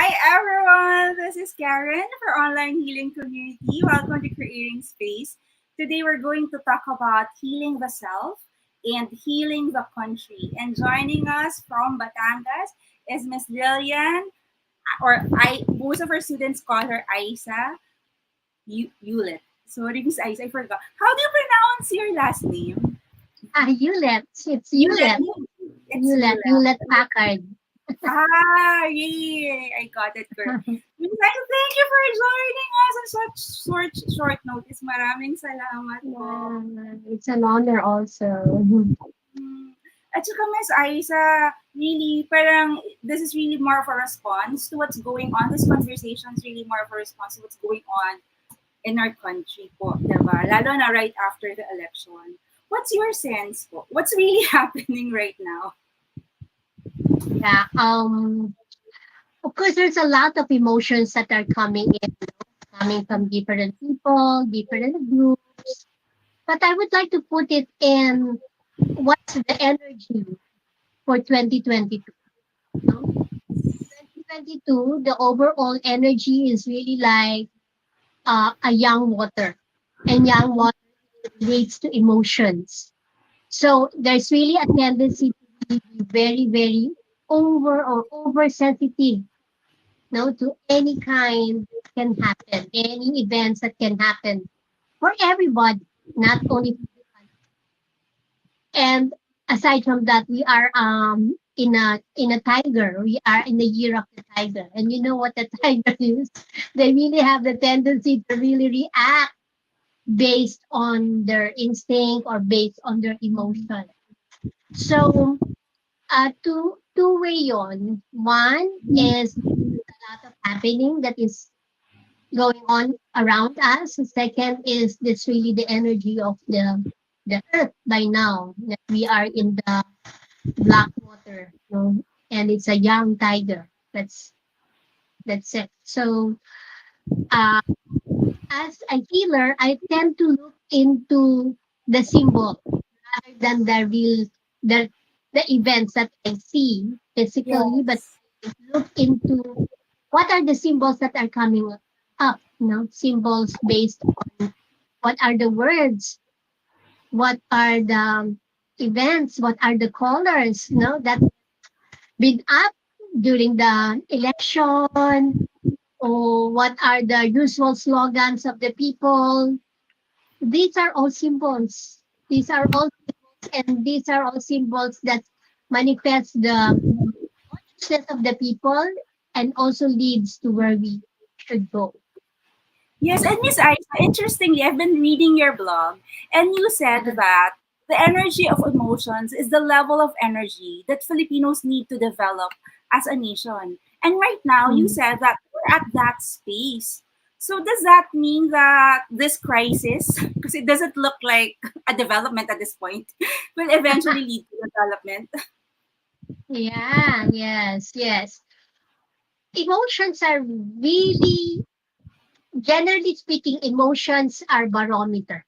Hi everyone, this is Karen for Online Healing Community. Welcome to Creating Space. Today we're going to talk about healing the self and healing the country. And joining us from Batangas is Miss Lilian, or most of our students call her Aisa Hewlett. Sorry, Miss Aisa, I forgot. How do you pronounce your last name? Hewlett. It's Hewlett. Hewlett. It's Hewlett. Hewlett. Hewlett Packard. Yay! I got it, girl. Miss Aisa, thank you for joining us on such short notice. Maraming salamat po. It's an honor also. Mm. At saka, Miss Aisa, really, parang this is really more of a response to what's going on. This conversation is really more of a response to what's going on in our country po, diba? Lalo na right after the election. What's your sense po? What's really happening right now? Yeah. Of course, there's a lot of emotions that are coming in, coming from different people, different groups. But I would like to put it in what's the energy for 2022. No? 2022, the overall energy is really like a young water, and young water relates to emotions. So there's really a tendency to be very, very oversensitive, no, to any kind that can happen, any events that can happen for everybody, not only for the country. And aside from that, we are in a tiger. We are in the year of the tiger. And you know what the tiger is? They really have the tendency to really react based on their instinct or based on their emotion. So, two-way yon. One is a lot of happening that is going on around us. The second is this really the energy of the earth by now that we are in the black water, you know, and it's a young tiger. That's it. So, uh, as a healer, I tend to look into the symbol rather than the the events that I see physically, but Yes. look into what are the symbols that are coming up, you know, symbols based on what are the words, what are the events, what are the colors, you know, that been up during the election, or what are the usual slogans of the people. These are all symbols. These are all symbols, and these are all symbols that manifest the consciousness of the people and also leads to where we should go. Yes, and Miss Aisa, interestingly, I've been reading your blog, and you said that the energy of emotions is the level of energy that Filipinos need to develop as a nation. And right now, you Mm. said that we're at that space. So does that mean that this crisis, because it doesn't look like a development at this point, will eventually lead to development? Yeah, yes, yes. Emotions are really, generally speaking, emotions are barometer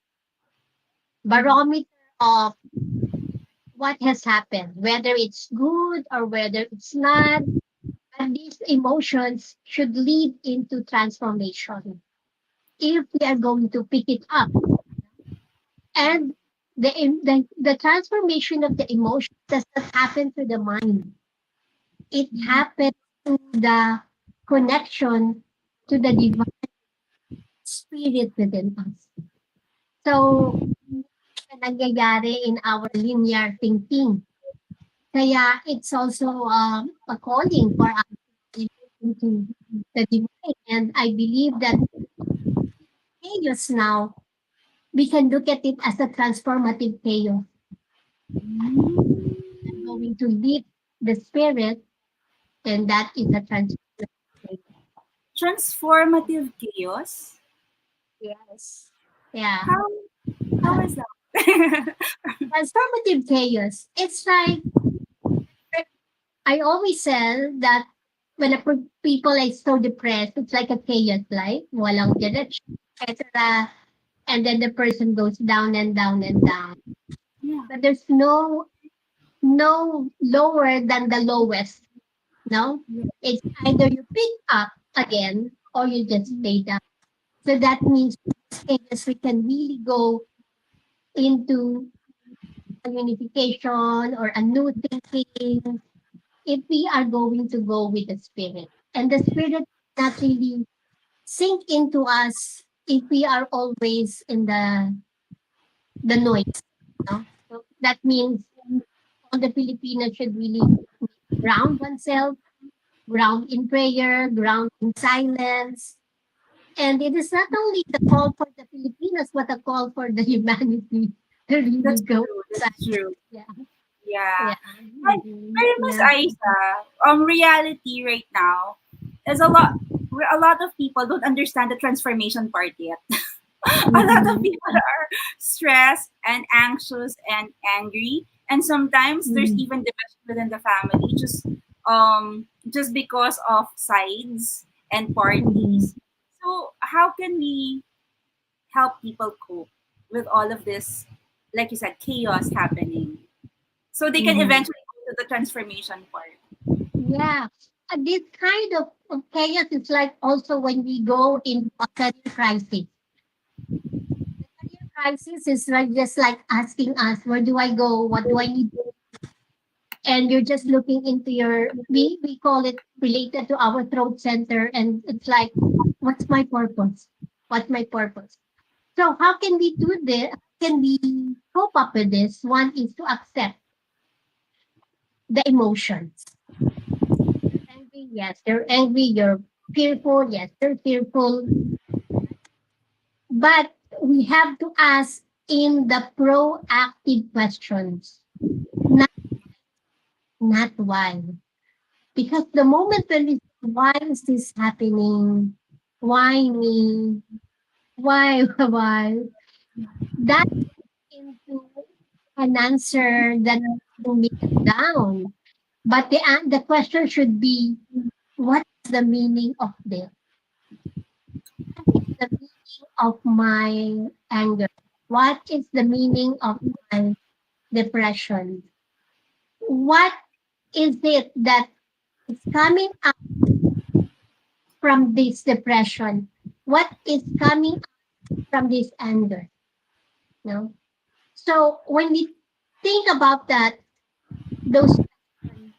of what has happened, whether it's good or whether it's not. And these emotions should lead into transformation if we are going to pick it up. And the transformation of the emotion does not happen to the mind. It happens to the connection to the divine spirit within us. So, nangyayari in our linear thinking. Kaya it's also a calling for us to look into the divine. And I believe that chaos now, we can look at it as a transformative chaos. I'm going to lead the spirit, and that is a transformative chaos. Transformative chaos? Yes. Yeah. How, how is that? Transformative chaos. It's like I always say that when people are so depressed, it's like a chaos, like walang direction, etc. And then the person goes down and down and down. Yeah. But there's no lower than the lowest. No, it's either you pick up again or you just stay down. So that means stages we can really go into a unification or a new thinking if we are going to go with the spirit. And the spirit not really sink into us if we are always in the noise. No? So that means all the Filipinos should really ground oneself, ground in prayer, ground in silence. And it is not only the call for the Filipinos, but a call for the humanity to really That's go true. That's inside. true. Yeah, Yeah. yeah, And Miss yeah. Aisa, reality right now is a lot of people don't understand the transformation part yet. A lot of Mhm, people are stressed and anxious and angry, and sometimes there's mhm, even division within the family just because of sides and mhm, parties. So how can we help people cope with all of this, like you said, chaos happening, so they can mhm. eventually go to the transformation part? Yeah. This kind of chaos is like also when we go into a career crisis. Career crisis is like just like asking us, where do I go? What do I need? And you're just looking into your, we call it related to our throat center. And it's like, what's my purpose? What's my purpose? So how can we do this? How can we cope up with this? One is to accept the emotions. You're angry, yes, you're angry. You're fearful, yes, you're fearful. But we have to ask in the proactive questions, not not why. Because the moment when we say, why is this happening? Why me? Why, why? That into an answer that will make us down. But the question should be, what is the meaning of this? What is the meaning of my anger? What is the meaning of my depression? What is it that is coming up from this depression? What is coming up from this anger? No. So when we think about that, those questions,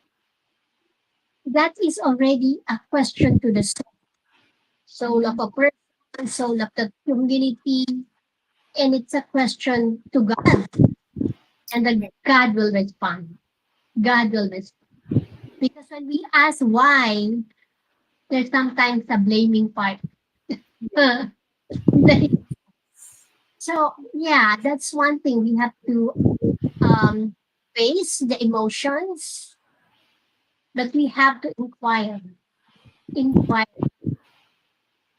that is already a question to the soul of a person, soul of the community, and it's a question to God, and the God will respond. God will respond. Because when we ask why, there's sometimes a blaming part. So yeah, that's one thing we have to um face the emotions, but we have to inquire,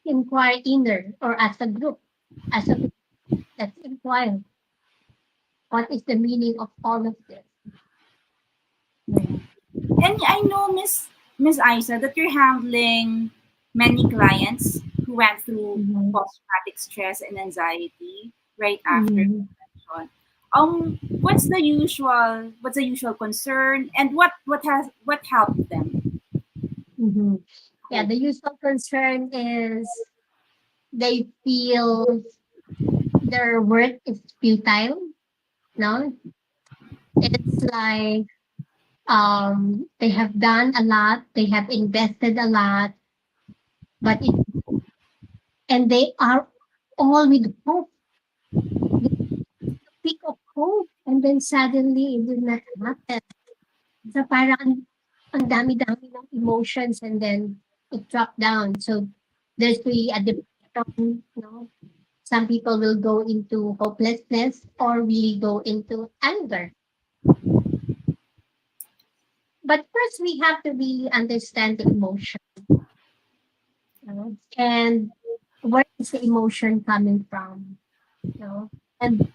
inquire inner or as a group, as a group, let's inquire what is the meaning of all of this. Yeah. And I know, Miss Isa, that you're handling many clients who went through Mhm. post-traumatic stress and anxiety right after Mhm. convention. What's the usual concern, and what helped them Mhm. Yeah, cope? the usual concern is they feel their work is futile. No, it's like they have done a lot, they have invested a lot, but it and they are all with hope. They peak of hope, and then suddenly it did not happen. So parang ang dami-dami ng emotions, and then it dropped down. So there's really a depression. No, some people will go into hopelessness or really go into anger. But first, we have to really understand the emotion, and where is the emotion coming from? You know? And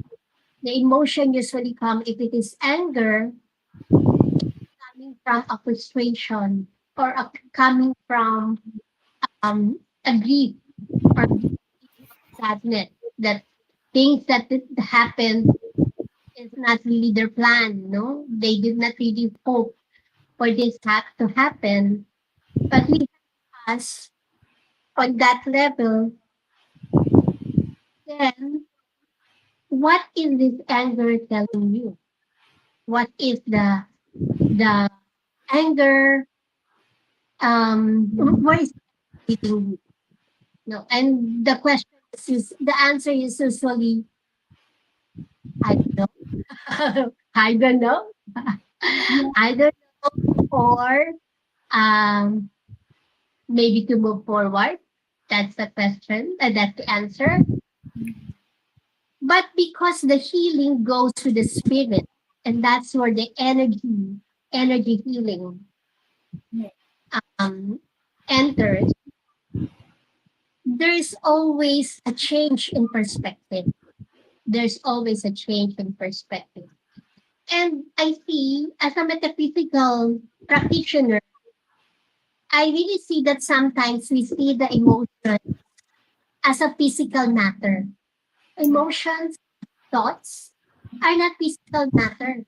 the emotion usually come if it is anger, coming from a frustration or coming from a grief or sadness that things that did happen is not really their plan. No, they did not really hope for this to happen, But we ask on that level, then what is this anger telling you? What is the anger what is it telling you? No, and the question the answer is usually I don't know. I don't know. Yeah. I don't know. Or um maybe to move forward. That's the question. That's the answer. But because the healing goes to the spirit, and that's where the energy healing Yeah. um, enters, there's always a change in perspective. There's always a change in perspective. And I see, as a metaphysical practitioner, I really see that sometimes we see the emotion as a physical matter. Emotions, thoughts are not physical matter.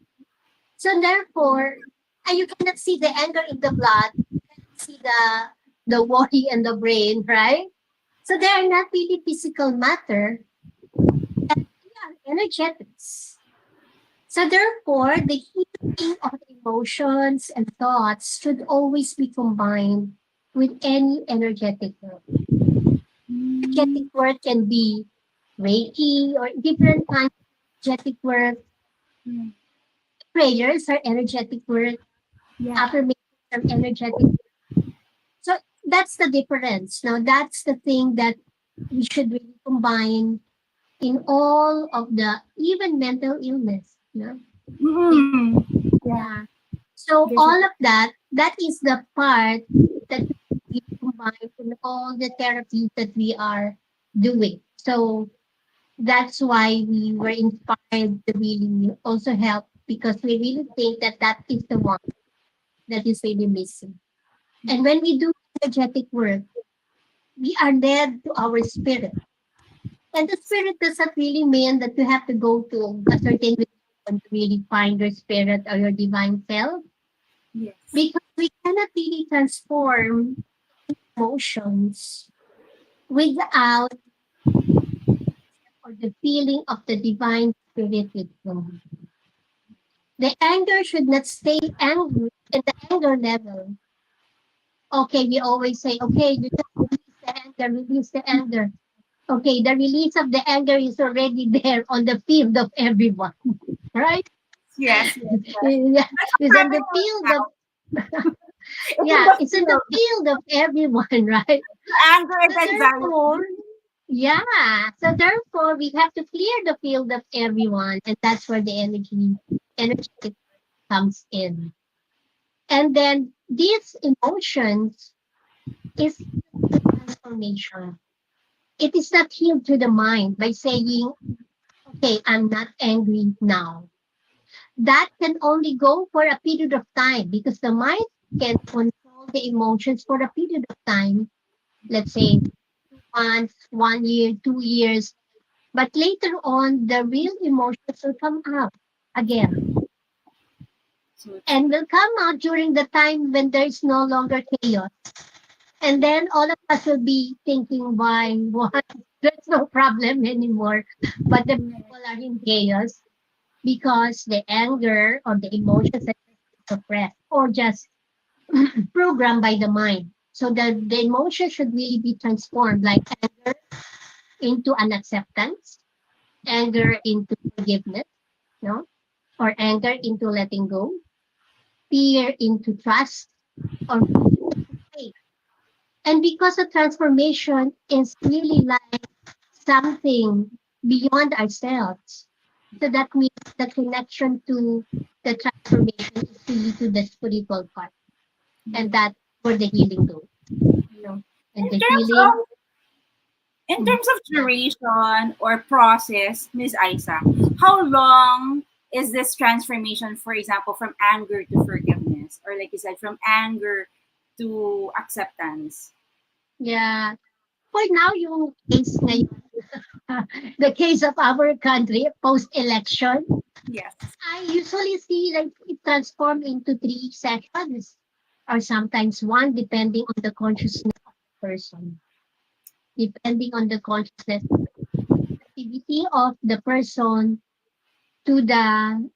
So therefore, you cannot see the anger in the blood, see the worry in the brain, right? So they are not really physical matter, and they are energetics. So therefore, the healing of emotions and thoughts should always be combined with any energetic work. Energetic Mm, work can be Reiki or different kinds of energetic work. yeah. Prayers are energetic work. Yeah. Affirmations are energetic. So that's the difference. Now that's the thing that we should really combine in all of the even mental illness. You know? Mm, yeah. Yeah. So There's a all of that, that is the part that we combine in all the therapies that we are doing. So that's why we were inspired to really also help because we really think that that is the one that is really missing. And when we do energetic work, we are led to our spirit. And the spirit doesn't really mean that you have to go to a certain religion to really find your spirit or your divine self, yes. because we cannot really transform emotions without or the feeling of the divine spirit within. The anger should not stay angry at the anger level. Okay, we always say, okay, you just release the anger, release the anger. Okay, the release of the anger is already there on the field of everyone, right? Yes. Yes. Yeah, That's it's what on happened the field of It's in yeah, the it's in the field. field of everyone, right? Anger and So anxiety. therefore, yeah, so therefore we have to clear the field of everyone, and that's where the energy comes in. And then these emotions is the transformation. It is not healed to the mind by saying, okay, I'm not angry now. That can only go for a period of time because the mind can control the emotions for a period of time, let's say 2 months, 1 year, 2 years. But later on, the real emotions will come out again So and true. will come out during the time when there is no longer chaos. And then all of us will be thinking, why, there's no problem anymore. But the people are in chaos because the anger or the emotions are suppressed or just programmed by the mind. So the emotion should really be transformed, like anger into an acceptance, anger into forgiveness, no? Or anger into letting go, fear into trust, or faith. And because the transformation is really like something beyond ourselves, so that means the connection to the transformation is really to the spiritual part. And Yeah. that's where the healing goes, you know. And In the terms healing, of in mm, terms of yeah, duration or process, Miss Isa, how long is this transformation, for example, from anger to forgiveness? Or like you said, from anger to acceptance? yeah. For now, yung case ngayon, the case of our country post-election, Yes. I usually see like it transform into 3 sessions. or sometimes one, depending on the consciousness of the person, depending on the consciousness activity of the person to the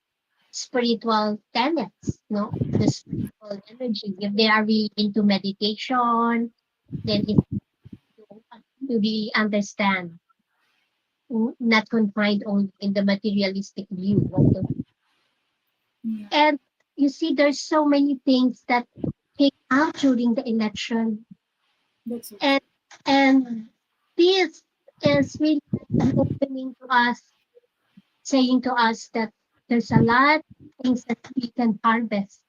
spiritual tenets, no? The spiritual energy. If they are really into meditation, then it's to really understand, not confined only in the materialistic view of the. Yeah, And you see, there's so many things that came out during the election, that's so and true. and this is really like an opening to us, saying to us that there's a lot of things that we can harvest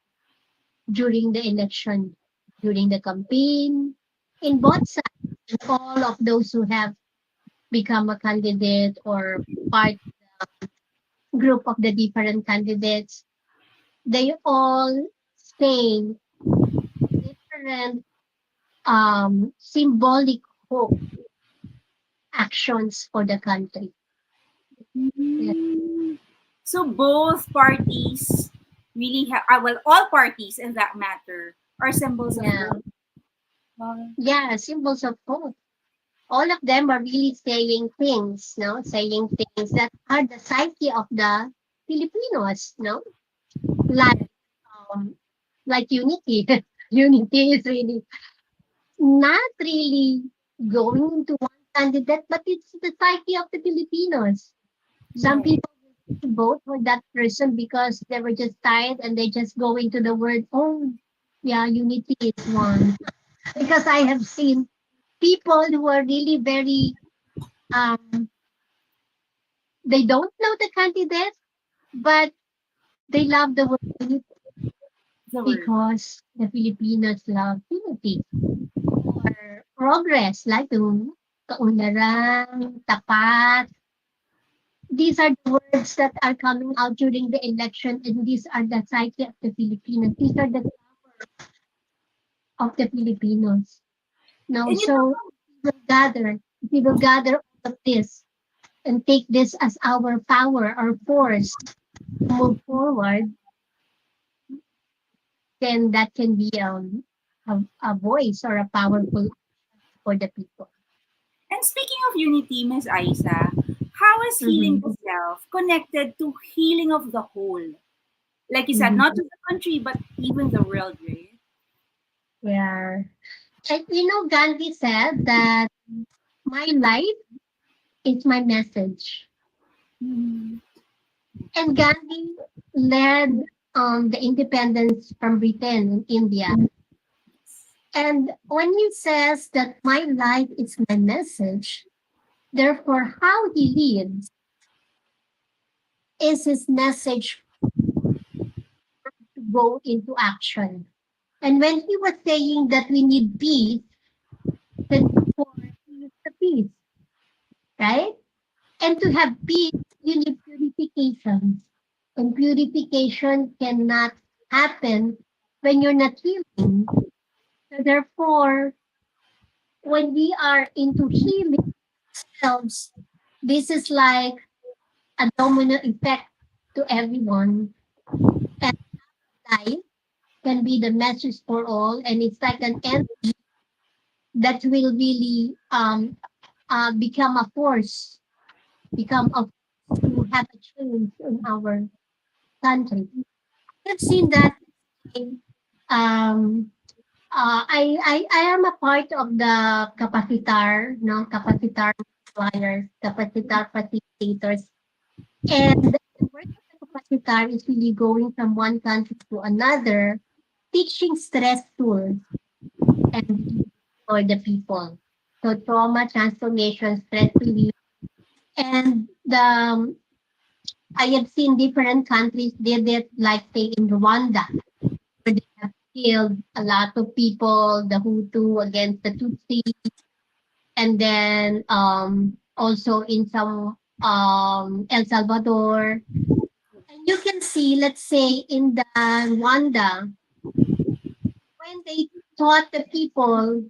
during the election, during the campaign, in both sides, and all of those who have become a candidate or part group of the different candidates, they all say different symbolic hope actions for the country. Yeah. Mm. So both parties really have, well, all parties in that matter are symbols of Yeah. hope. Wow. Yeah, symbols of hope. All of them are really saying things, no? Saying things that are the psyche of the Filipinos, no? Like um like unity. Unity is really not really going into one candidate, but it's the psyche of the Filipinos. Some Right. people vote for that person because they were just tired and they just go into the word, oh, yeah, unity is one. Because I have seen people who are really very, um, they don't know the candidate, but they love the word unity The word. because the Filipinos love unity or progress, like yung kaunlaran, tapat. These are the words that are coming out during the election, and these are the psyche of the Filipinos. These are the of the Filipinos. No, And you so know, we will gather all of this and take this as our power, our force to move forward, then that can be a voice or a powerful for the people. and speaking of unity, Miss Isa, how is healing Mm-hmm. the self connected to healing of the whole? Like you said, not Mm-hmm. just the country, but even the world, right? Yeah. And Gandhi said that my life is my message. Mm-hmm. And Gandhi led the independence from Britain in India. And when he says that my life is my message, therefore how he lives is his message to go into action. And when he was saying that we need peace, then therefore he is the peace, right? And to have peace, you need purification. And purification cannot happen when you're not healing. So therefore, when we are into healing ourselves, this is like a domino effect to everyone. And life can be the message for all, and it's like an end that will really become a force, become a to have a change in our country. I've seen that in, um, I am a part of the capacitar, no, capacitar multipliers, capacitar facilitators, and the work of the capacitar is really going from one country to another, teaching stress tools and for the people. So trauma transformation, stress relief, and I have seen different countries did it, like say in Rwanda, where they have killed a lot of people, the Hutu against the Tutsi, and then also in some El Salvador. And you can see, let's say in the Rwanda, when they taught the people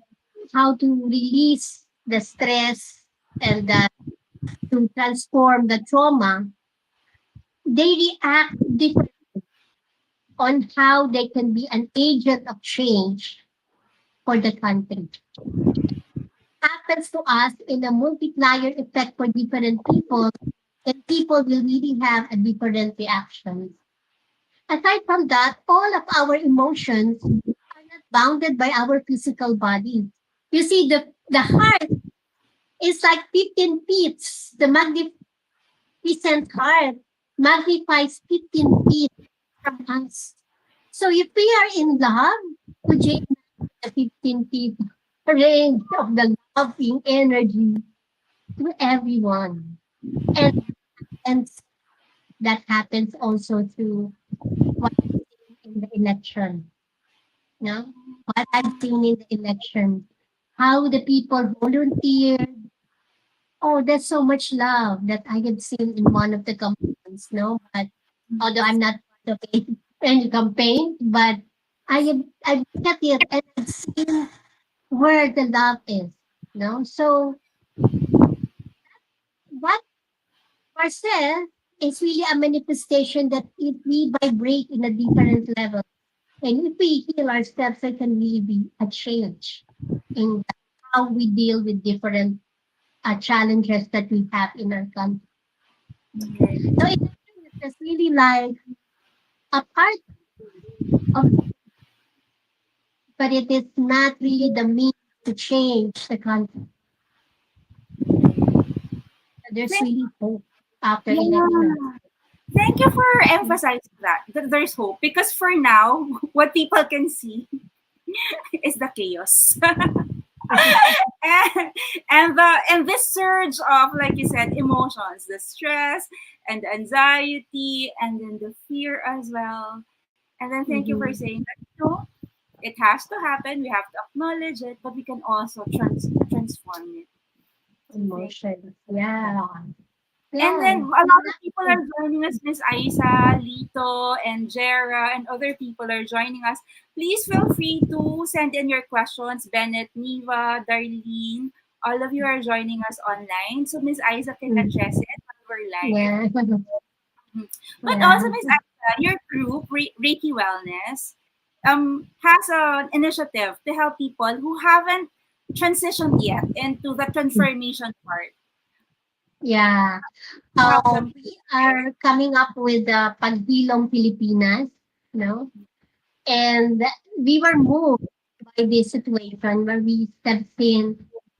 how to release the stress and to transform the trauma, they react different. on how they can be an agent of change for the country. Happens to us in a multiplier effect for different people, then people will really have a different reactions. Aside from that, all of our emotions are not bounded by our physical body. You see, the heart is like 15 feet. The magnificent heart magnifies 15 feet from us. So if we are in love, could you imagine the 15 feet range of the loving energy to everyone? And, and that happens also to what I've seen in the election. No? What I've seen in the election, how the people volunteered. Oh, there's so much love that I have seen in one of the campaigns, no? But although I'm not part of any campaign, but I look at it and I've seen where the love is, no? So what Marcel is really a manifestation that if we vibrate in a different level, and if we heal ourselves, it can really be a change in how we deal with different challenges that we have in our country. So election is really like a part of, but it is not really the means to change the country. There's Thank, really hope after election. yeah. Thank you for emphasizing that there's hope. Because for now, what people can see is the chaos. And this surge of, like you said, emotions, the stress and the anxiety and then the fear as well. And then thank you for Mhm. saying that, it has to happen. We have to acknowledge it, but we can also transform it. So thank Emotions. Yeah. And Yeah. then a lot of people are joining us, Miss Aisa, Lito, and Jera, and other people are joining us. Please feel free to send in your questions. Bennett, Niva, Darlene, all of you are joining us online. So Miss Aisa can address Mhm. it when we're live. Yeah. Mhm. But Yeah. also, Miss Aisa, your group, Reiki Wellness, has an initiative to help people who haven't transitioned yet into the transformation part Yeah. to help them. We are coming up with the Pandilom Filipinas, no? And we were moved by this situation where we have seen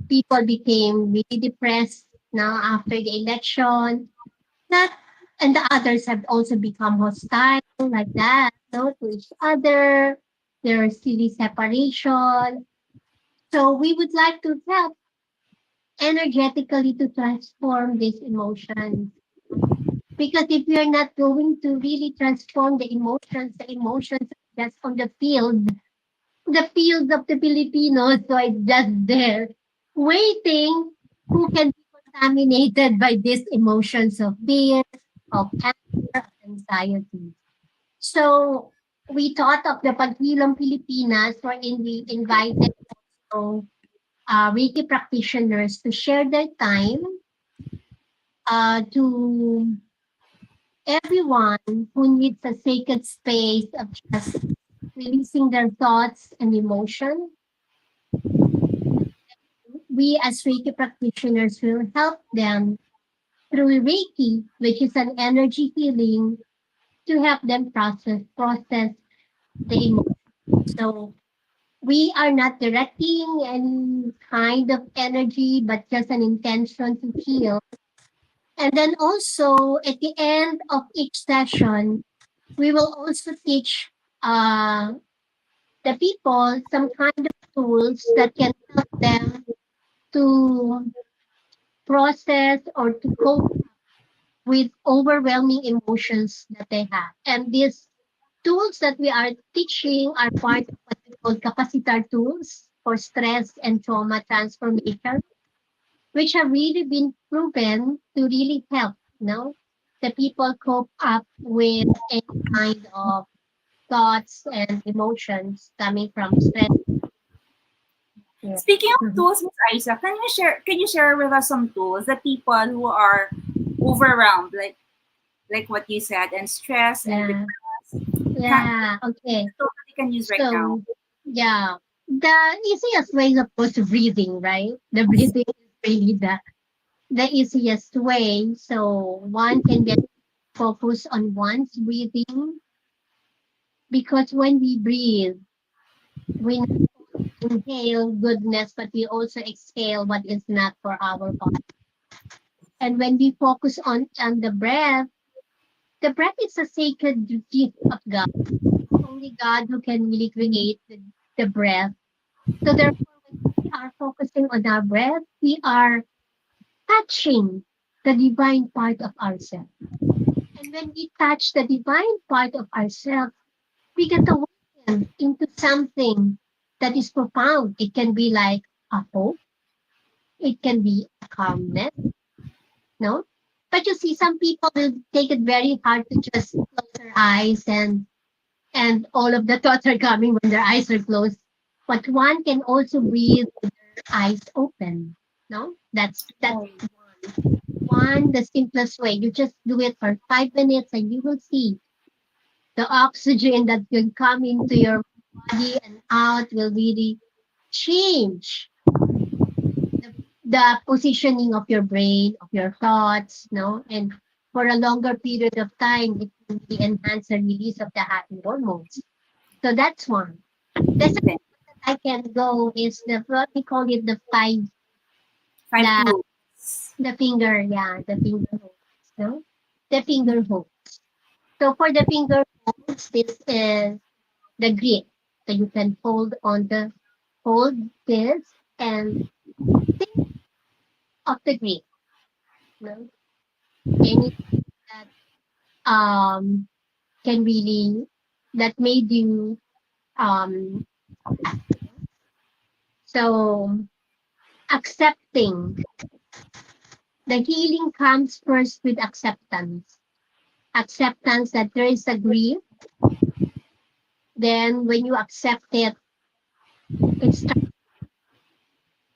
people became really depressed now after the election. Not and the others have also become hostile like that, no, to each other. There's silly separation. So we would like to help energetically to transform these emotions. Because if we are not going to really transform the emotions that's on the field of the Filipinos, so it's just there, waiting who can be contaminated by these emotions of fear, of anger, of anxiety. So we thought of the Pagpilong Filipinas wherein we invited also Reiki practitioners to share their time to everyone who needs a sacred space of just releasing their thoughts and emotion. We as Reiki practitioners will help them through Reiki, which is an energy healing, to help them process the emotion. So we are not directing any kind of energy, but just an intention to heal. And then also at the end of each session, we will also teach uh, the people some kind of tools that can help them to process or to cope with overwhelming emotions that they have. And these tools that we are teaching are part of what we call Capacitor Tools for stress and trauma transformation, which have really been proven to really help, the people cope up with any kind of thoughts and emotions coming from stress. Yeah. Speaking of Mhm. tools, Miss Isa, can you share with us some tools that people who are overwhelmed, like what you said, and stress and Yeah. depressed? Yeah. Okay. Totally can use right now. So, yeah, the easiest way, of course, breathing, right? The breathing is really the easiest way. So one can get focused on one's breathing because when we breathe, we not inhale goodness, but we also exhale what is not for our body. And when we focus on the breath is a sacred gift of God. Only God who can really create the breath. So therefore, when we are focusing on our breath, we are touching the divine part of ourselves. And when we touch the divine part of ourselves, we get awakened into something that is profound. It can be like a hope. It can be a calmness, no? But you see, some people will take it very hard to just close their eyes and all of the thoughts are coming when their eyes are closed. But one can also breathe with their eyes open. No, that's Right. one the simplest way. You just do it for 5 minutes, and you will see the oxygen that will come into your body and out will really change the positioning of your brain, of your thoughts, no, and for a longer period of time, it will really enhance the release of the happy hormones. So that's one. The second Then I can go is the what we call it the five five the clues. the finger, yeah, the finger holds, no? The finger hold. So for the finger holds, this is the grip. So you can hold this and think of the grip, no? Anything that can really that made you um so accepting the healing comes first with acceptance. Acceptance that there is a grief. Then when you accept it, it starts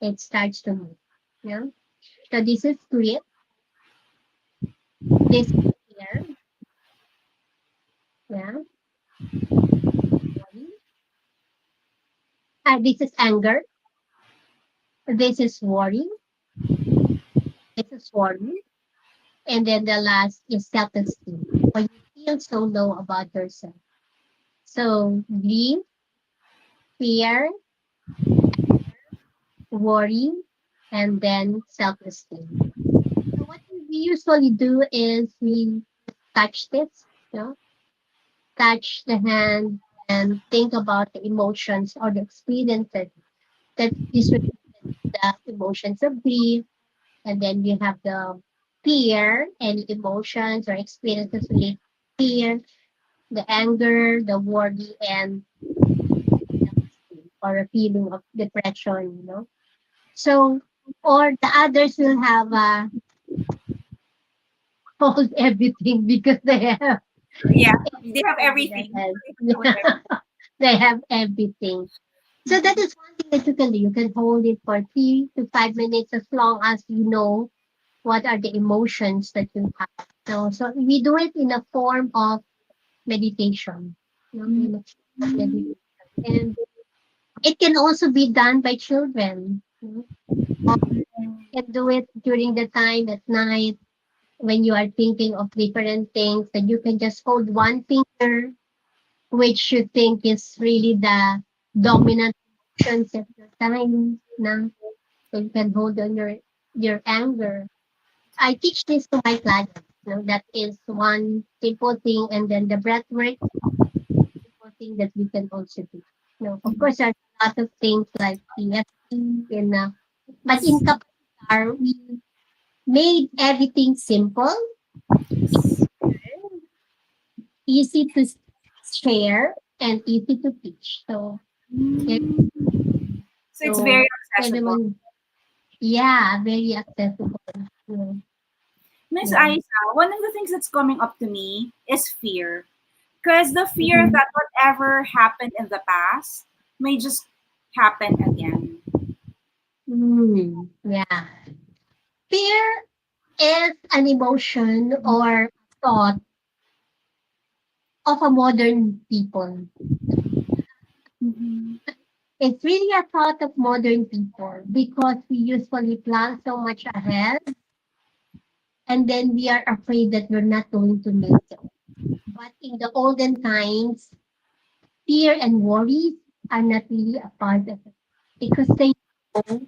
it starts to move. Yeah. So this is grief. This is fear. Yeah. Worry. This is anger. This is worry. This is worry. And then the last is self-esteem. When you feel so low about yourself. So grief, fear, worry, and then self-esteem. So what we usually do is we touch this, you know, touch the hand and think about the emotions or the experiences that is related to the emotions of grief. And then we have the fear and emotions or experiences related to fear, the anger, the worry, and self-esteem or a feeling of depression, you know. So, or the others will have hold everything because they have Yeah, they have everything in their everything. head. Whatever. They have everything. So that is one thing that you can do. You can hold it for 3 to 5 minutes as long as you know what are the emotions that you have. So we do it in a form of meditation. You know, in a form of meditation. And it can also be done by children. You know, or you can do it during the time at night when you are thinking of different things, that you can just hold one finger, which you think is really the dominant emotions at the time. Na, so you can hold on your anger. I teach this to my clients. You know, that is one simple thing, and then the breath work, simple thing that you can also do. You know, of course, there's a lot of things like EFT and but in Capacitor, we made everything simple, easy to share, and easy to teach. So yeah, So it's very so accessible. everyone, yeah, very accessible. Yeah, Miss yeah. Aisa, one of the things that's coming up to me is fear. Because the fear Mhm. that whatever happened in the past may just happen again. Yeah. Fear is an emotion or thought of a modern people. Mhm. It's really a thought of modern people because we usually plan so much ahead and then we are afraid that we're not going to make it. But in the olden times, fear and worries are not really a part of it because they know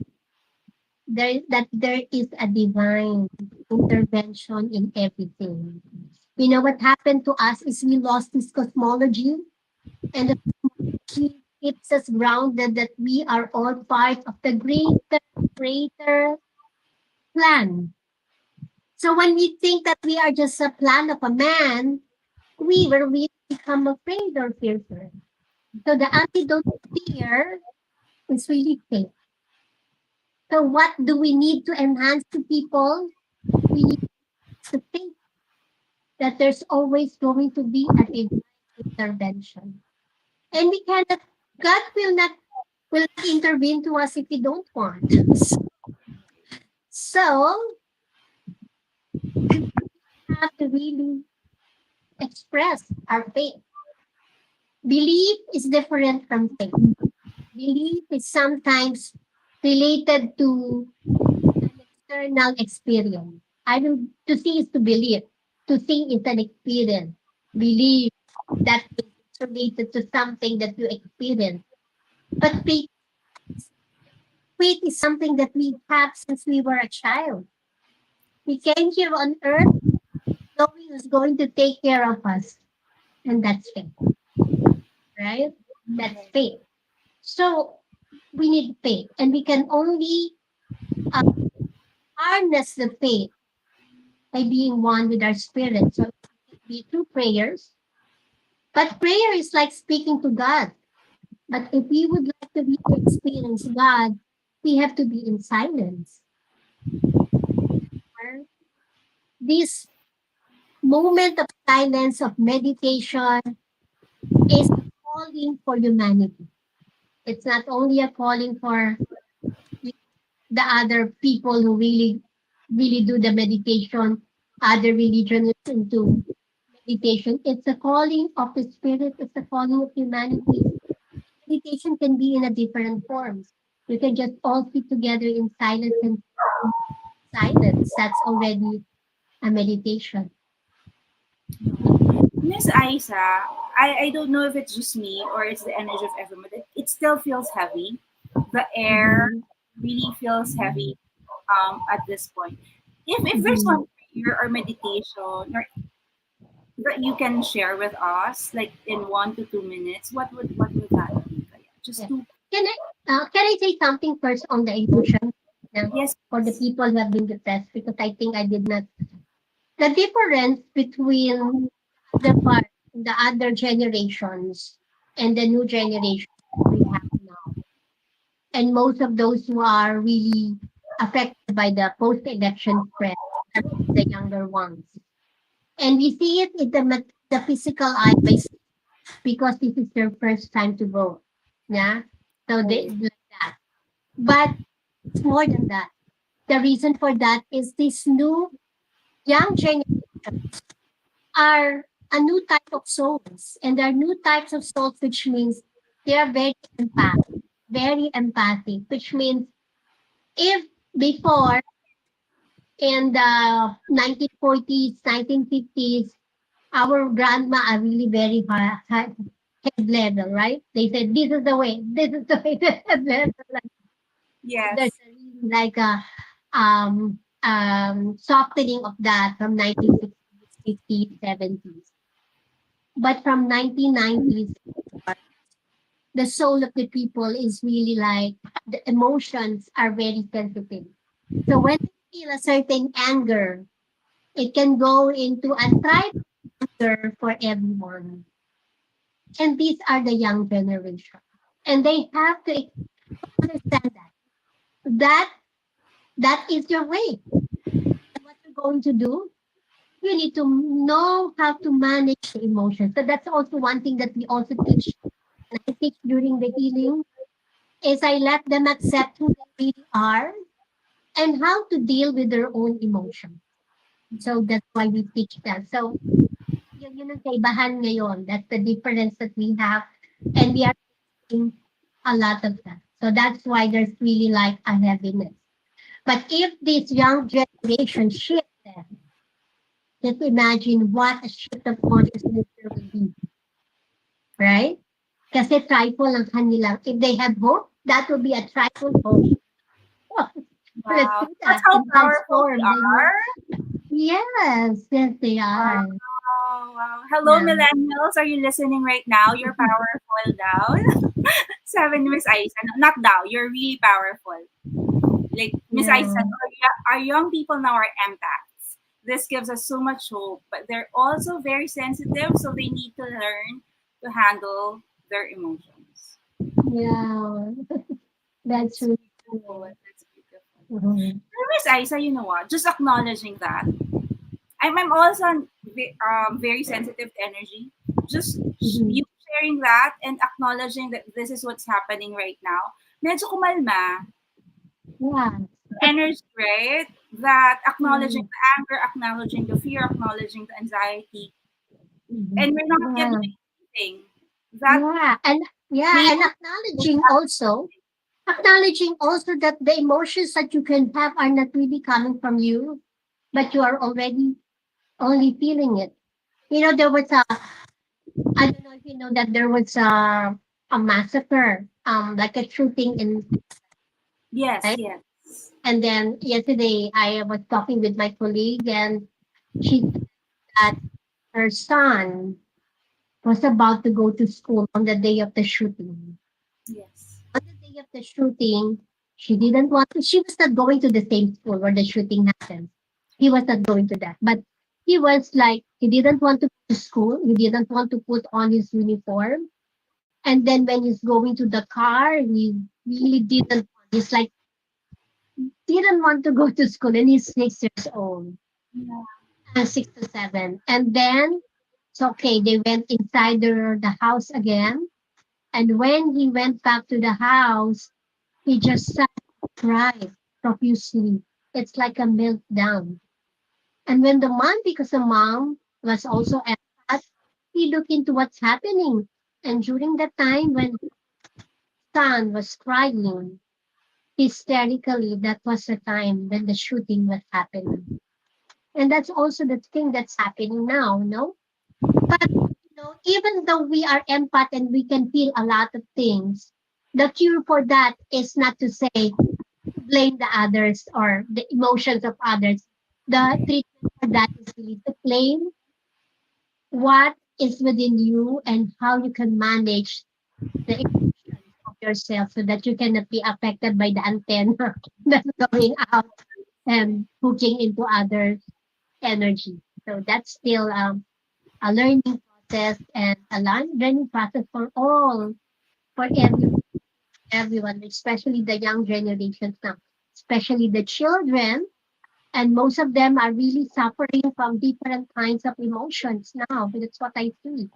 that there is a divine intervention in everything. You know what happened to us is we lost this cosmology and the cosmology keeps us grounded that we are all part of the greater plan. So when we think that we are just a plan of a man, we will really become afraid or fearful. So the antidote to fear is really faith. So what do we need to enhance to people? We need to think that there's always going to be a divine intervention. And we cannot, God will not intervene to us if we don't want. So we have to really express our faith. Belief is different from faith. Belief is sometimes related to an external experience. I mean, to see is to believe. To see is an experience. Believe that is related to something that you experience. But faith is something that we have since we were a child. We came here on earth knowing who's going to take care of us. And that's faith, right? That's faith. So we need faith. And we can only uh, harness the faith by being one with our spirit. So it can be through prayers. But prayer is like speaking to God. But if we would like to really experience God, we have to be in silence. This moment of silence, of meditation, is a calling for humanity. It's not only a calling for the other people who really do the meditation, other religions into meditation. It's a calling of the spirit, it's a calling of humanity. Meditation can be in a different forms. You can just all sit together in silence and silence. That's already a meditation. Miss Aisa, I don't know if it's just me or it's the energy of everyone, but it still feels heavy. The air Mm-hmm. really feels heavy at this point. If there's Mm-hmm. one prayer or meditation or that you can share with us, like in 1 to 2 minutes, what would that be? Just Yeah. two. Can I say something first on the emotion? Yeah, Yes. for the people who have been depressed, because I think I did not. The difference between the part, the other generations and the new generation that we have now, and most of those who are really affected by the post-election threat are the younger ones. And we see it in the physical eye by because this is their first time to vote. Yeah. So they like that. But it's more than that. The reason for that is this new young generation are a new type of souls. And there are new types of souls, which means they are very empathic, which means if before in the 1940s, 1950s, our grandma are really very high head level, right? They said, this is the way, this is the way, this is the way. There's Yes. a really like a softening of that from 1960s, 50s, 70s. But from 1990s, the soul of the people is really like the emotions are very sensitive. So when they feel a certain anger, it can go into a type of anger for everyone. And these are the young generation. And they have to understand that. That that is your way. And what you're going to do, you need to know how to manage the emotions. So that's also one thing that we also teach. And I teach during the healing is I let them accept who they really are and how to deal with their own emotions. So that's why we teach them. So yun ang kaibahan ngayon. That's the difference that we have. And we are seeing a lot of that. So that's why there's really like a heaviness. But if this young generation shifted, just imagine what a shift of consciousness there will be, right? Kasi trifle ang kanilang, if they have hope, that will be a trifle hope. Let's Wow. do That's that how and powerful we transform. are. Yes, yes, they are. Wow, wow. Hello, Yeah. millennials. Are you listening right now? You're powerful, down. Seven, Miss Aisa. No, not thou. You're really powerful. Like Miss Aisa said, Yeah. our young people now are empaths. This gives us so much hope, but they're also very sensitive, so they need to learn to handle their emotions. Yeah. That's That's really beautiful. true. That's beautiful. Mhm. Miss Aisa, you know what? Just acknowledging that I'm also very sensitive to energy. Just you Mhm. sharing that and acknowledging that this is what's happening right now. Medyo kumalma. Yeah. Energy, right? That acknowledging Mhm. the anger, acknowledging the fear, acknowledging the anxiety, Mhm. and we're not yet Yeah. doing anything. That Yeah. And yeah, maybe and acknowledging also that the emotions that you can have are not really coming from you, but you are already only feeling it. You know, there was a I don't know if you know that there was a massacre, like a shooting in yes, right? yes, And then yesterday I was talking with my colleague and she said that her son was about to go to school on the day of the shooting. yes. On the day of the shooting, she was not going to the same school where the shooting happened. He was not going to that. But he was like, he didn't want to go to school. He didn't want to put on his uniform. And then when he's going to the car, he really didn't want. He's like, didn't want to go to school. And he's 6 years old, Yeah. 6 to 7. And then, it's okay. They went inside the house again. And when he went back to the house, he just sat and cried profusely. It's like a meltdown. And when the mom, because the mom was also empath, he looked into what's happening. And during that time when son was crying hysterically, that was the time when the shooting was happening. And that's also the thing that's happening now, no? But even though we are empath and we can feel a lot of things, the cure for that is not to say blame the others or the emotions of others. The treatment for that is really to claim what is within you and how you can manage the emotions of yourself so that you cannot be affected by the antenna that's going out and hooking into others' energy. So that's still a learning process and a learning process for all, for everyone, especially the young generations now, especially the children. And most of them are really suffering from different kinds of emotions now. That's what I see.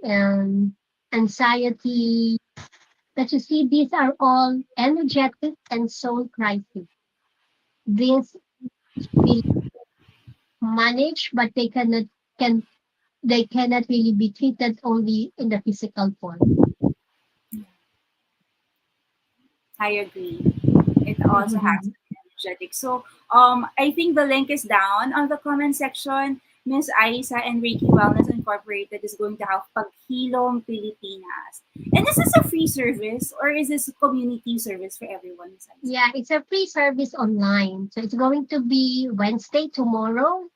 And anxiety. But you see, these are all energetic and soul crises. These will manage, but can they cannot really be treated only in the physical form. I agree. It also has Mhm. to be energetic. So I think the link is down on the comment section. Miss Aisa and Reiki Wellness Incorporated is going to have Pandilom Filipinas. And is this a free service or is this a community service for everyone, Miss Aisa? Yeah, it's a free service online. So it's going to be Wednesday tomorrow.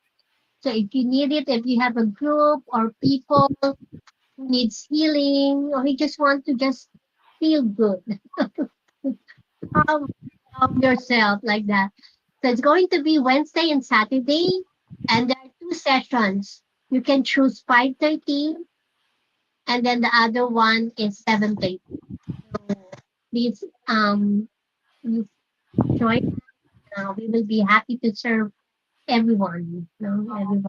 So if you need it, if you have a group or people who needs healing or you just want to just feel good, calm, calm yourself like that. So it's going to be Wednesday and Saturday, and there are two sessions. You can choose 5:30, and then the other one is 7:30. So please, please join. We will be happy to serve everyone. Everyone.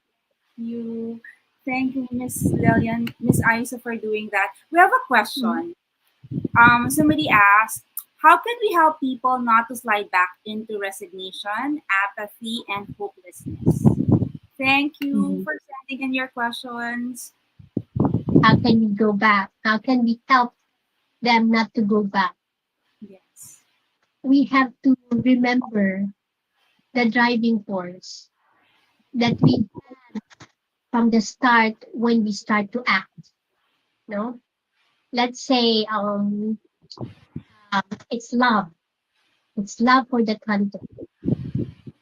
You thank you, Miss Lilian, Miss Aisa, for doing that. We have a Mm. question. Somebody asked, how can we help people not to slide back into resignation, apathy, and hopelessness? Thank you Mhm. for sending in your questions. How can we go back? How can we help them not to go back? Yes. We have to remember the driving force that we from the start when we start to act. No, let's say it's love. It's love for the country.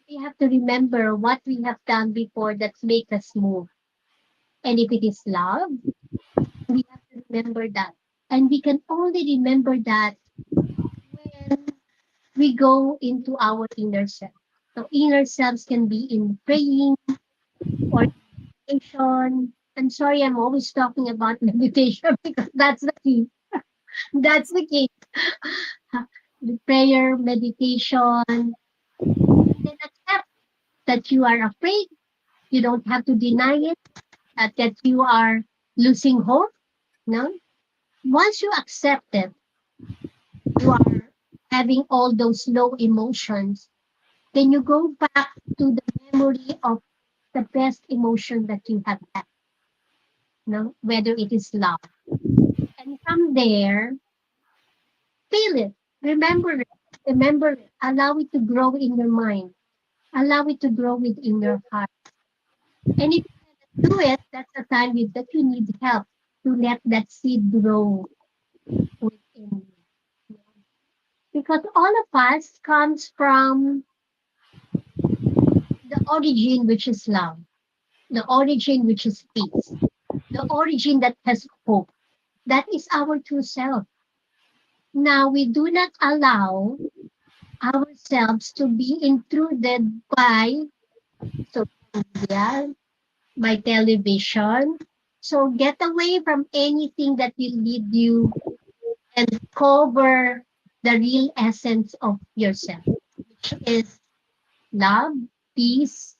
We have to remember what we have done before that make us move. And if it is love, we have to remember that. And we can only remember that when we go into our inner self. So inner selves can be in praying or meditation. I'm sorry, I'm always talking about meditation because that's the key. That's the key. The prayer, meditation, and then accept that you are afraid. You don't have to deny it, that you are losing hope. No? Once you accept it, you are having all those low emotions, then you go back to the memory of the best emotion that you have had, no? Whether it is love. And from there, feel it, remember it, remember it, allow it to grow in your mind, allow it to grow within your heart. And if you cannot do it, that's the time that you need help to let that seed grow within you. Because all of us comes from the origin which is love, the origin which is peace, the origin that has hope. That is our true self. Now we do not allow ourselves to be intruded by social media, by television. So get away from anything that will lead you and cover the real essence of yourself, which is love, peace,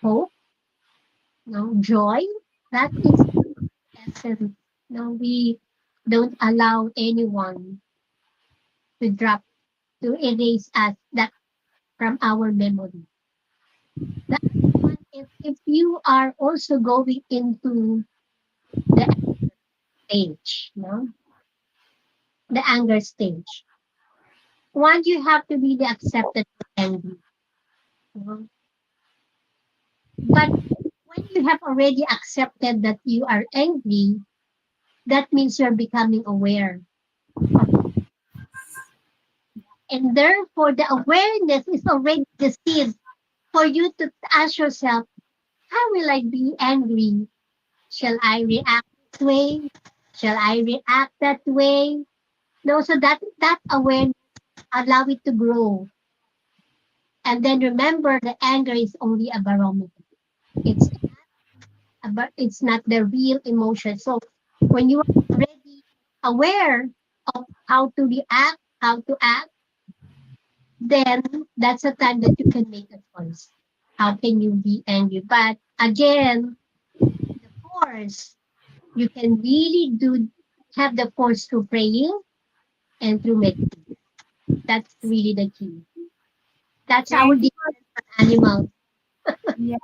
hope, no, joy. That is essence. No, we don't allow anyone to drop, to erase us that from our memory. The other one is if you are also going into the stage, no, the anger stage. One, you have to really accept that you're angry. No? But when you have already accepted that you are angry, that means you're becoming aware of, and therefore the awareness is already the seed for you to ask yourself, how will I be angry? Shall I react this way? Shall I react that way? No, so that awareness allow it to grow. And then remember the anger is only a barometer. It's it's not the real emotion. So when you are already aware of how to react, how to act, then that's a time that you can make a choice. How can you be angry? But again, the force, you can really do have the force through praying and through meditation. That's really the key. That's our Thank you. difference from animals. Yeah.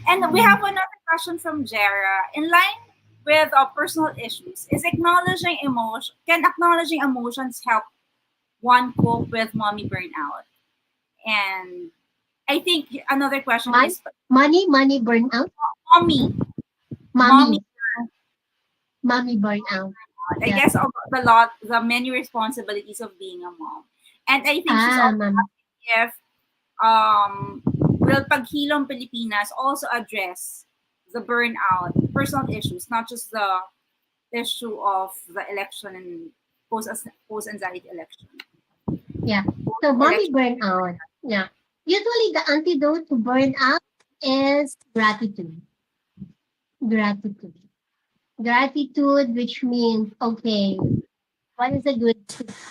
And we have another question from Jera. In line with personal issues, is acknowledging emotion can acknowledging emotions help one cope with mommy burnout? And I think another question Mon- is money burnout, mommy, mommy. mommy, mommy burnout. I Yeah. guess of the many responsibilities of being a mom. And I think she's Ah, also mommy. asking if will Paghilom Filipinas also address the burnout, personal issues, not just the issue of the election and post anxiety election. Yeah. So mommy Election. burnout. Yeah. Usually the antidote to burnout is gratitude. Gratitude. Gratitude, which means, okay, what is a good,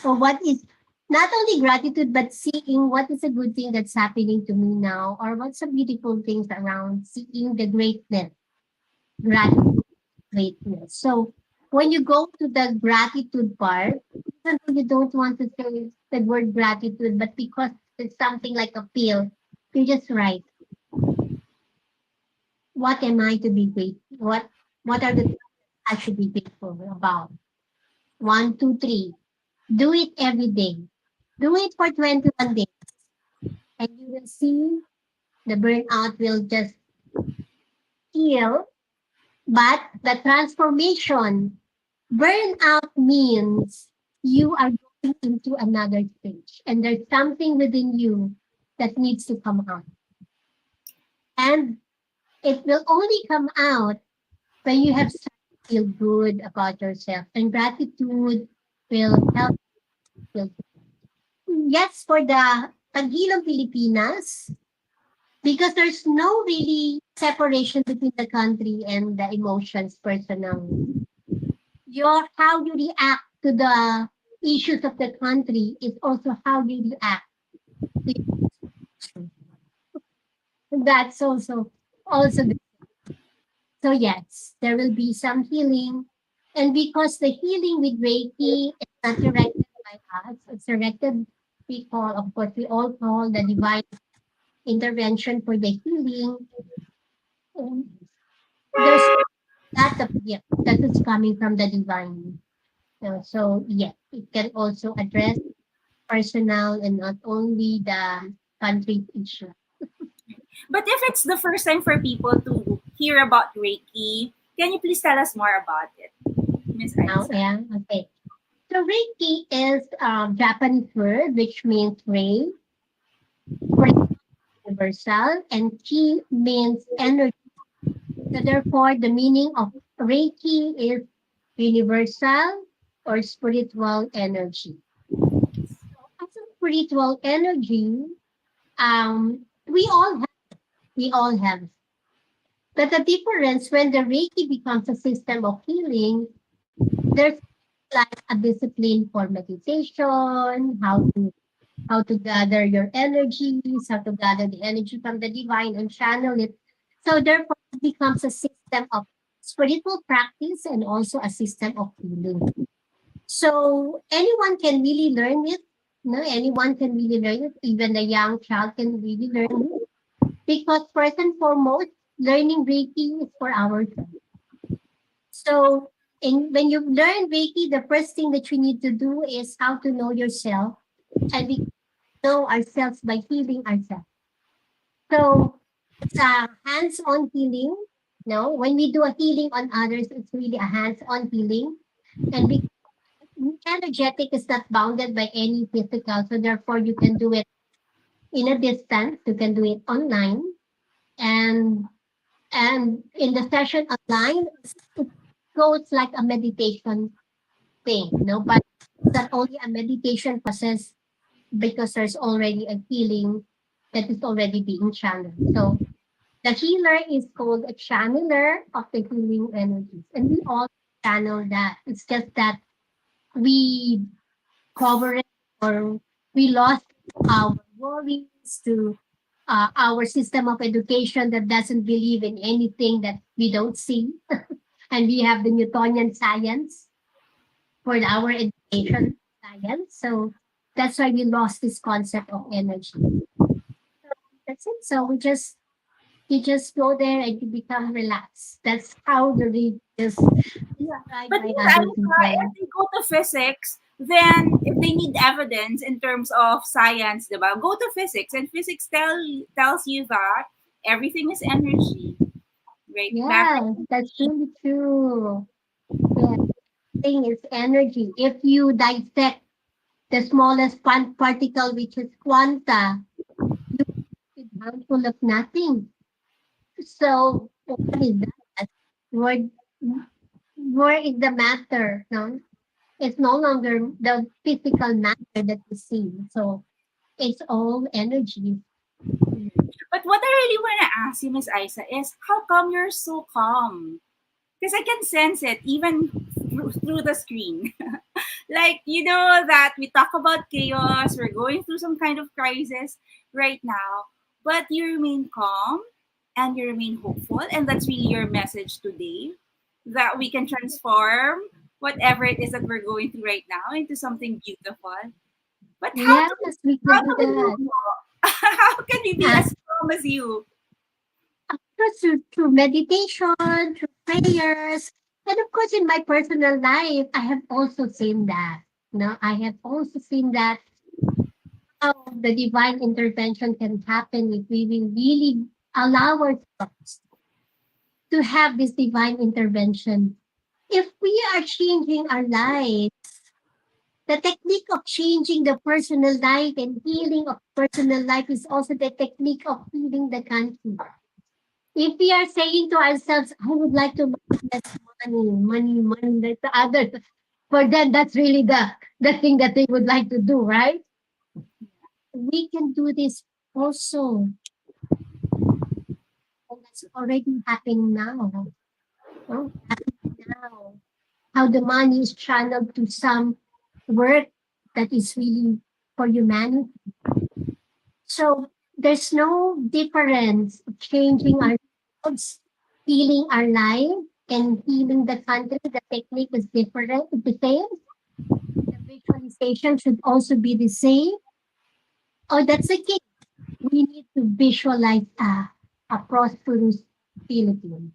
or what is not only gratitude, but seeing what is a good thing that's happening to me now, or what's some beautiful things around, seeing the greatness, gratitude, greatness. So when you go to the gratitude part, even though you don't want to say the word gratitude, but because it's something like a pill, you just write, what am I to be grateful? What are the things I should be grateful about? One, two, three. Do it every day. Do it for 21 days, and you will see the burnout will just heal. But the transformation, burnout means you are going into another stage, and there's something within you that needs to come out. And it will only come out when you have started to feel good about yourself. And gratitude will help you feel good. Yes, for the Pandilom Filipinas, because there's no really separation between the country and the emotions personally. Your how you react to the issues of the country is also how you react to your. That's also good. So yes, there will be some healing. And because the healing with Reiki is not directed by us, it's directed, we all call the divine intervention for the healing. And there's that of gift that is coming from the divine. So yes, it can also address personal and not only the country issue. But if it's the first time for people to hear about Reiki, can you please tell us more about it, Miss Now, Isa? yeah, okay. So Reiki is a Japanese word which means ray, for universal, and Ki means energy. So therefore, the meaning of Reiki is universal or spiritual energy. As a spiritual energy, we all have, we all have. But the difference when the Reiki becomes a system of healing, there's like a discipline for meditation, how to gather your energies, how to gather the energy from the divine and channel it. So therefore, it becomes a system of spiritual practice and also a system of healing. So anyone can really learn it. No, anyone can really learn it. Even a young child can really learn it. Because first and foremost, learning Reiki is for ourselves. So when you learn Reiki, the first thing that you need to do is how to know yourself, and we know ourselves by healing ourselves. So it's a hands-on healing. No, when we do a healing on others, it's really a hands-on healing. And because energetic is not bounded by any physical, so therefore you can do it in a distance. You can do it online, and in the session online, it goes like a meditation thing. No, but it's not only a meditation process because there's already a healing that is already being channeled. So the healer is called a channeler of the healing energies, and we all channel that. It's just that we cover it, or we lost our worries to our system of education that doesn't believe in anything that we don't see. And we have the Newtonian science for our education science. So that's why we lost this concept of energy. That's it. So you just go there and you become relaxed. That's how the read is Yeah. described But by Miss other Anika, people. if they go to physics, then if they need evidence in terms of science, diba, go to physics. And physics tells you that everything is energy, right? Matter. Yeah, that's really true. Yeah, thing is energy. If you dissect the smallest particle, which is quanta, you it's handful of nothing. So what is that? Where where is the matter? No, it's no longer the physical matter that we see. So it's all energy. But what I really want to ask you, Miss Isa, is how come you're so calm? Because I can sense it even through the screen. Like, you know, that we talk about chaos, we're going through some kind of crisis right now, but you remain calm and you remain hopeful. And that's really your message today, that we can transform whatever it is that we're going through right now into something beautiful. But Yes, we how can do do we that. how can we be Uh, as calm as you? of course, through meditation, through prayers, and of course, in my personal life, I have also seen that. No, I have also seen that how the divine intervention can happen if we will really allow ourselves to have this divine intervention. If we are changing our life, the technique of changing the personal life and healing of personal life is also the technique of healing the country. If we are saying to ourselves, I would like to manifest money, like the others, for them, that's really the thing that they would like to do, right? We can do this also. And that's already happening now. No? Happening now. How the money is channeled to some work that is really for humanity. So there's no difference of changing our lives, healing our life, and healing the country. The technique is different, the same. The visualization should also be the same. Oh, that's the key. We need to visualize a prosperous Philippines.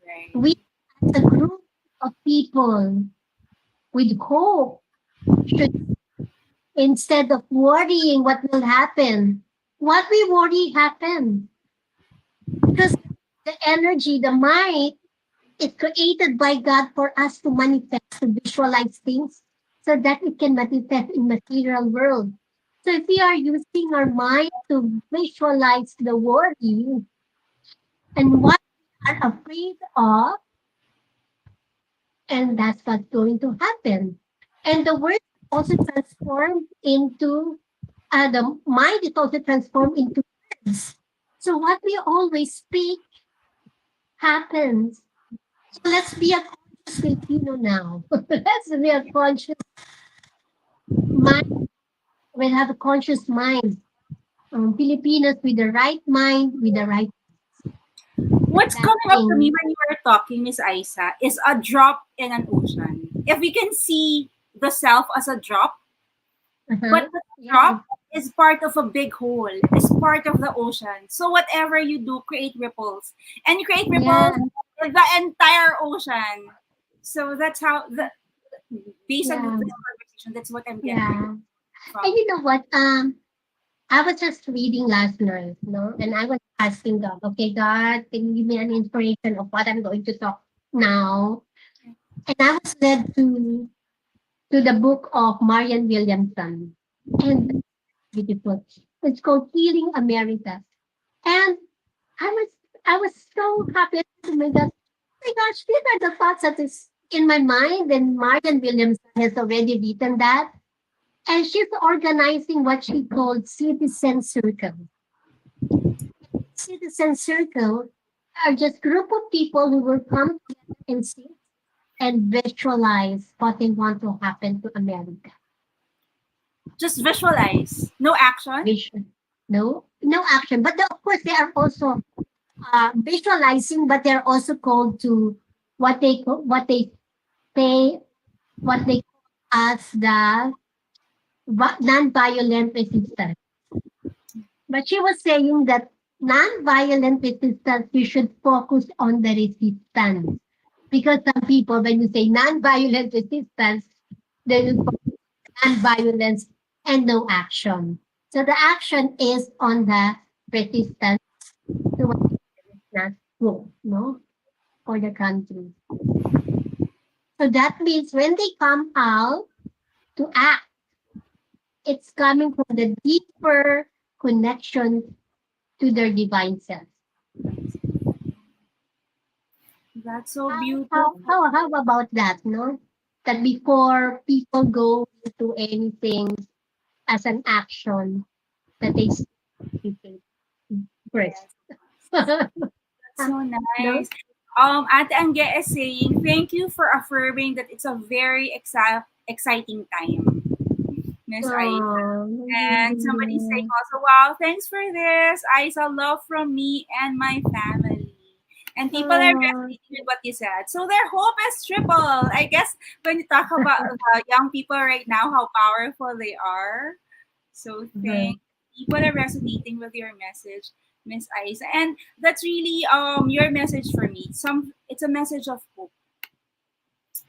Right. We, as a group of people with hope, should, instead of worrying what will happen, what we worry happen. Because the energy, the mind, is created by God for us to manifest, to visualize things so that it can manifest in material world. So if we are using our mind to visualize the worry and what we are afraid of, and that's what's going to happen. And the word also transformed into the mind is also transformed into words. So what we always speak happens. So let's be a conscious Filipino now. Let's be a conscious mind. We'll have a conscious mind. Filipinos with the right mind, with the right What's that coming up to me thing. when you were talking, Miss Isa, is a drop in an ocean. If we can see the self as a drop, Uh-huh. but the Yeah, drop is part of a big whole, is part of the ocean. So whatever you do, create ripples. And you create ripples yeah, in the entire ocean. So that's how the based on this yeah, conversation, that's what I'm getting yeah. And from. you know what? I was just reading last night, no, and I was asking God, okay, God, can you give me an inspiration of what I'm going to talk now? And I was led to the book of Marian Williamson, and beautiful. It's called Healing America. And I was I was so happy. Oh my gosh, these are the thoughts that is in my mind. And Marian Williamson has already written that. And she's organizing what she called citizen circle. Citizen circle are just group of people who will come together and sit and visualize what they want to happen to America. Just visualize, no action. Vision. No, no action. But of course, they are also visualizing, but they're also called to what they say, what they call as the non-violent resistance. But she was saying that non-violent resistance, we should focus on the resistance. Because some people, when you say non-violent resistance, they will focus on non-violence and no action. So the action is on the resistance to what is not good, no, for the country. So that means when they come out to act, it's coming from the deeper connection to their divine self. That's so How, beautiful. how, how, how about that, no? That before people go into anything as an action, that they take first. Yes. That's so No? nice. Ate Angge is saying, thank you for affirming that it's a very exciting time, Miss Isa. And somebody saying Oh, also, wow, thanks for this. Isa, love from me and my family. And people are oh, resonating with what you said. So their hope is triple. I guess when you talk about young people right now, how powerful they are. So uh-huh. thank people are resonating with your message. Miss Isa. And that's really your message for me. It's a message of hope,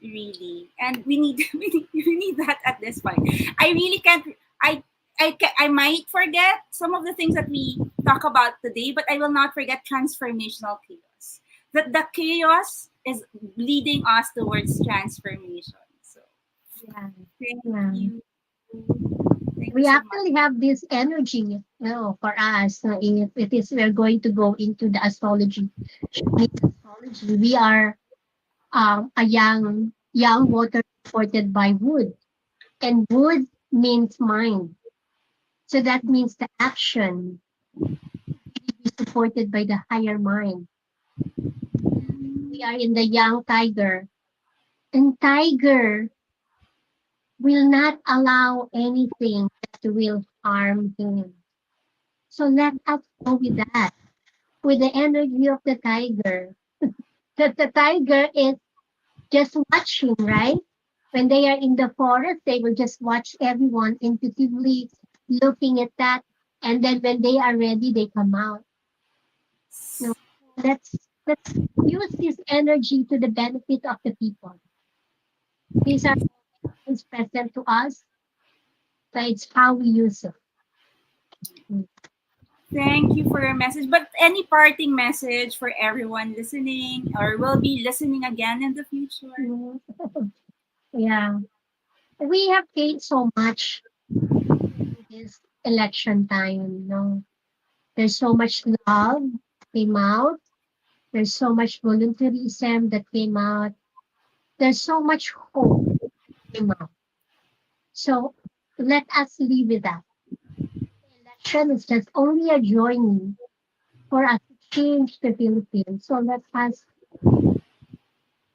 really. And we need we need that at this point. I really can't I I might forget some of the things that we talk about today, but I will not forget transformational chaos. That the chaos is leading us towards transformation. So Yeah. thank Yeah. you. Thank you We so much. actually have this energy, for us. If it is we're going to go into the astrology, Chinese astrology, we are a young water supported by wood, and wood means mind. So that means the action is supported by the higher mind. We are in the young tiger, and tiger will not allow anything that will harm him. So let us go with that, with the energy of the tiger. That the tiger is just watching, right? When they are in the forest, they will just watch everyone intuitively looking at that. And then when they are ready, they come out. No, let's use this energy to the benefit of the people. These are things present to us, so it's how we use it. Mm. Thank you for your message. But any parting message for everyone listening or will be listening again in the future? Mm. Yeah, we have gained so much during this election time. There's so much love came out. There's so much volunteerism that came out. There's so much hope came out. So let us live with that. The election is just only a journey for us to change the Philippines. So let us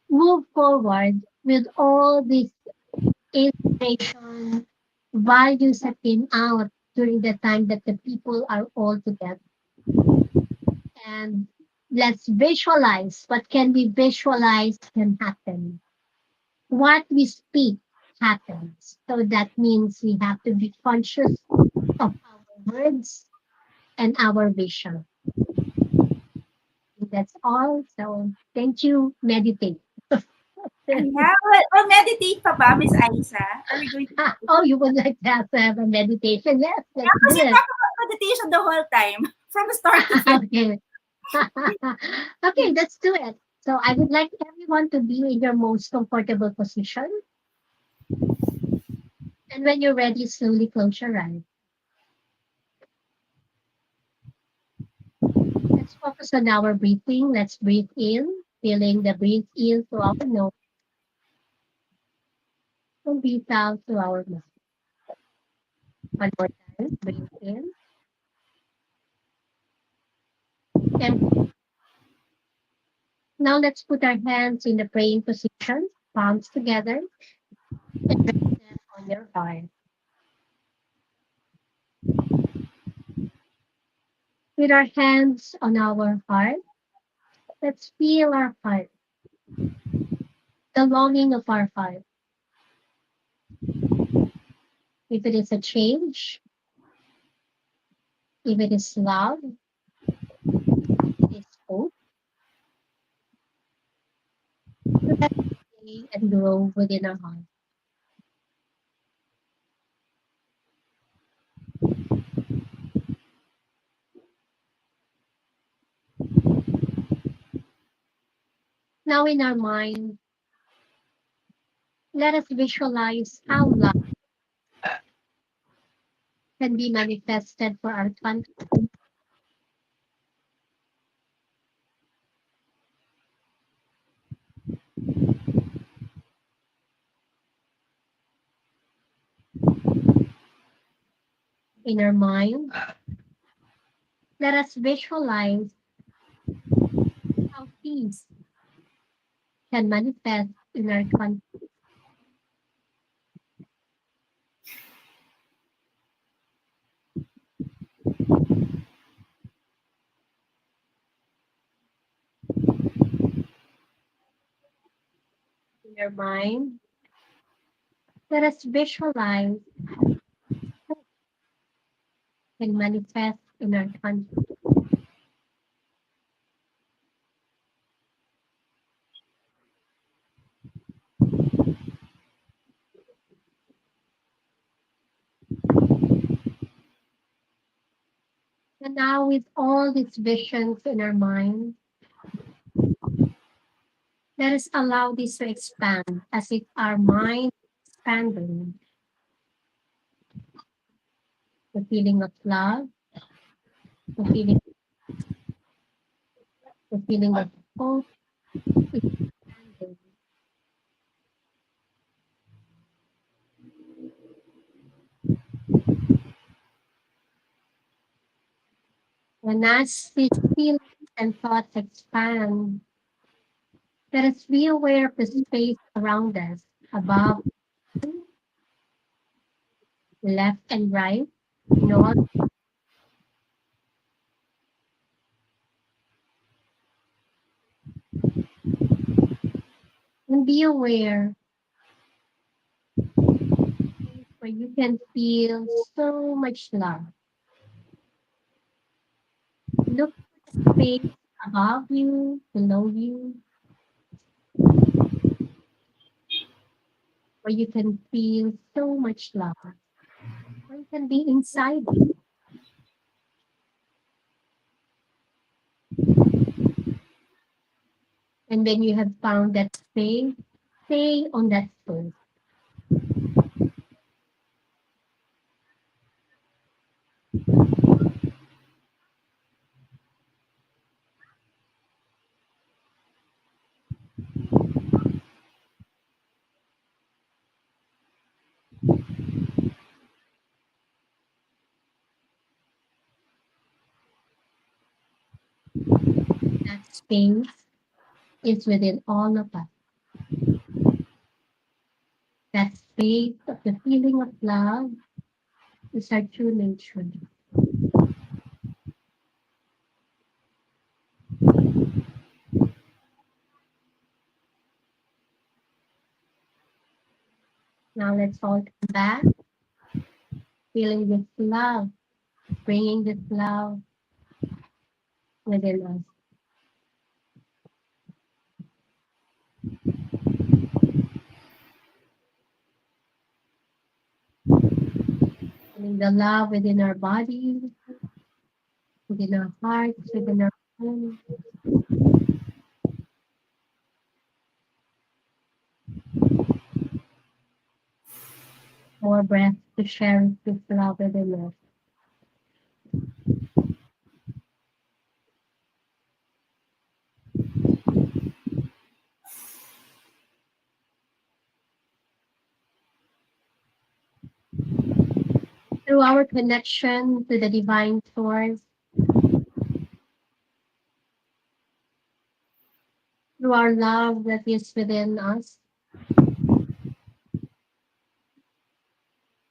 move forward with all these inspiration, values that came out during the time that the people are all together. And let's visualize what can be visualized can happen. What we speak happens. So that means we have to be conscious of our words and our vision. That's all. So thank you. Meditate. Yeah, well, meditate pa ba, Miss Aisa? Are we going to Oh, you would like to have a meditation? Yes, let's Yeah, do because you it. talk about meditation the whole time, from start to finish. Okay. Okay, let's do it. So I would like everyone to be in your most comfortable position. And when you're ready, slowly close your eyes. Let's focus on our breathing. Let's breathe in, feeling the breathe in through our nose and breathe out through our mouth. One more time. Breathe in and now let's put our hands in the praying position, palms together, and rest them on your heart. With our hands on our heart, let's feel our heart, the longing of our heart. If it is a change, if it is love, it is hope, let it stay and grow within our heart. Now in our mind, let us visualize how love can be manifested for our country. In our mind, let us visualize how peace can manifest in our country. In our mind, let us visualize hope can manifest in our country. And now, with all these visions in our mind, let us allow this to expand as if our mind is expanding. The feeling of love, the feeling, the feeling of hope is expanding. And as these feelings and thoughts expand, let us be aware of the space around us, above, left, and right, north, and be aware where you can feel so much love. Look for the space above you, below you, where you can feel so much love, or it can be inside you. And when you have found that space, stay on that space. That space is within all of us. That space of the feeling of love is our true nature. Now let's all come back, feeling this love, bringing this love within us. Feeling the love within our body, within our hearts, within our minds. More breath to share this love within us. Through our connection to the divine source, through our love that is within us,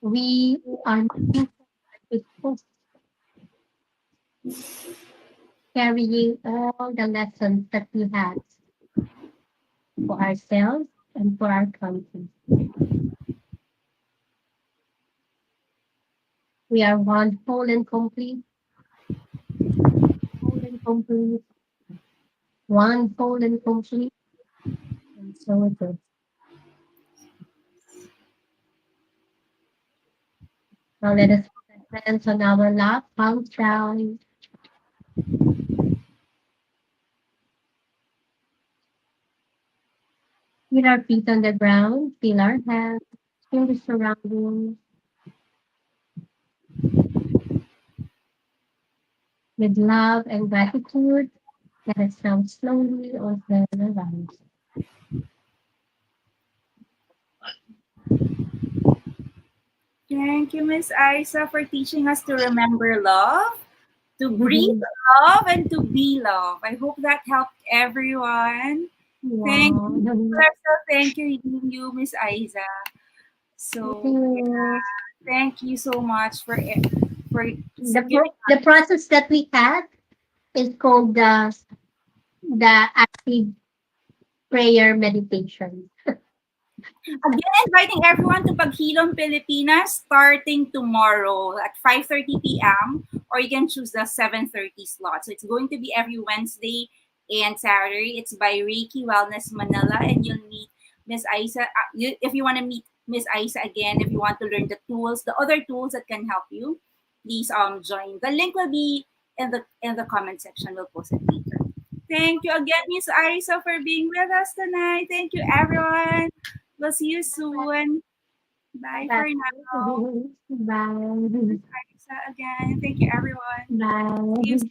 we are moving forward with hope, carrying all the lessons that we had for ourselves and for our country. We are one whole and complete, one whole and complete, and so it is. Now let us put our hands on our lap, palms down, feel our feet on the ground, feel our hands, feel the surroundings. With love and gratitude, let us now slowly open our eyes. Thank you, Miss Isa, for teaching us to remember love, to breathe love, and to be love. I hope that helped everyone. Thank Wow. you. So thank you, Miss Isa. Thank So you. thank you so much for The, giving. the process that we had is called the active prayer meditation. Again, inviting everyone to Pandilom Filipinas starting tomorrow at 5:30 p.m. or you can choose the 7:30 slot. So it's going to be every Wednesday and Saturday. It's by Reiki Wellness Manila, and you'll meet Miss Isa. If you want to meet Miss Isa again, if you want to learn the tools, the other tools that can help you, please join. The link will be in the comment section. We'll post it later. Thank you again, Miss Arisa, for being with us tonight. Thank you, everyone. We'll see you soon. Bye Bye. for now. Bye. Miss Arisa again. Thank you, everyone. See you Bye. soon.